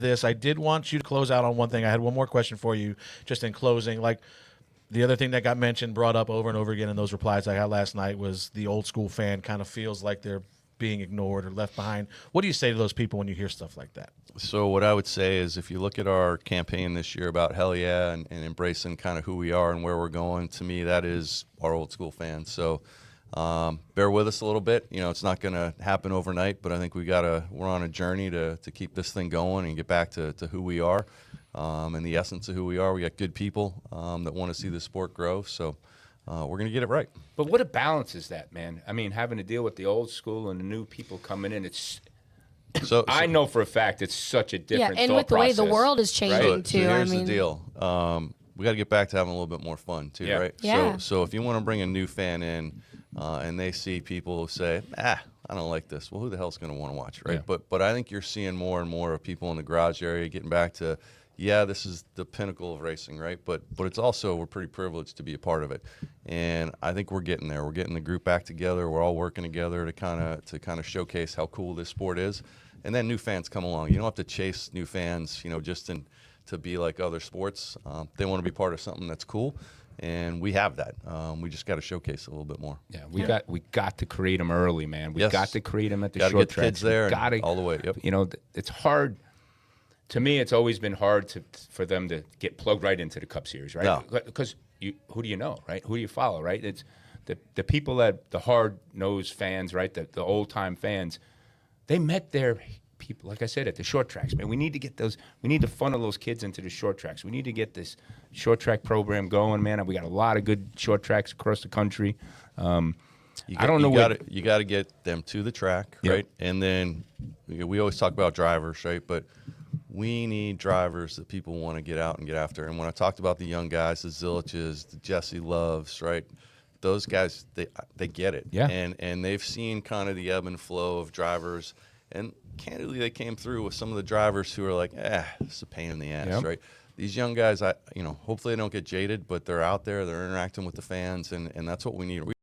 this. I did want you to close out on one thing. I had one more question for you just in closing. Like, the other thing that got mentioned, brought up over and over again in those replies I got last night was the old school fan kind of feels like they're being ignored or left behind. What do you say to those people when you hear stuff like that? So what I would say is if you look at our campaign this year about hell yeah and embracing kind of who we are and where we're going, to me that is our old school fans. So bear with us a little bit. You know, it's not going to happen overnight, but I think we're on a journey to keep this thing going and get back to who we are and the essence of who we are. We got good people that want to see the sport grow. So we're going to get it right. But what a balance is that, man? I mean, having to deal with the old school and the new people coming in, I know for a fact it's such a different and thought with the way the process, world is changing right? too. So here's I mean, the deal. We got to get back to having a little bit more fun too, right? Yeah. So if you want to bring a new fan in and they see people say, I don't like this. Well, who the hell's going to want to watch, right? Yeah. But I think you're seeing more and more of people in the garage area getting back to, this is the pinnacle of racing, right? But it's also, we're pretty privileged to be a part of it. And I think we're getting there. We're getting the group back together. We're all working together to kind of showcase how cool this sport is. And then new fans come along. You don't have to chase new fans, just to be like other sports. They want to be part of something that's cool. And we have that. We just got to showcase a little bit more. Yeah, we got to create them early, man. We Yes. got to create them at the Gotta short get tracks. kids there We gotta, all the way. Yep. It's hard. To me, it's always been hard for them to get plugged right into the Cup Series, right? No. Because who do you know, right? Who do you follow, right? It's the people that the hard-nosed fans, right? The old-time fans, they met their people, like I said, at the short tracks, man. We need to get those. We need to funnel those kids into the short tracks. We need to get this short track program going, man. We got a lot of good short tracks across the country. I don't know. You got to get them to the track, Yep. right? And then we always talk about drivers, right? But we need drivers that people want to get out and get after. And when I talked about the young guys, the Ziliches, the Jesse Loves, right? Those guys, they get it. Yeah. And they've seen kind of the ebb and flow of drivers. And candidly, they came through with some of the drivers who are like, it's a pain in the ass, Yep. right? These young guys, hopefully they don't get jaded, but they're out there, they're interacting with the fans, and that's what we need.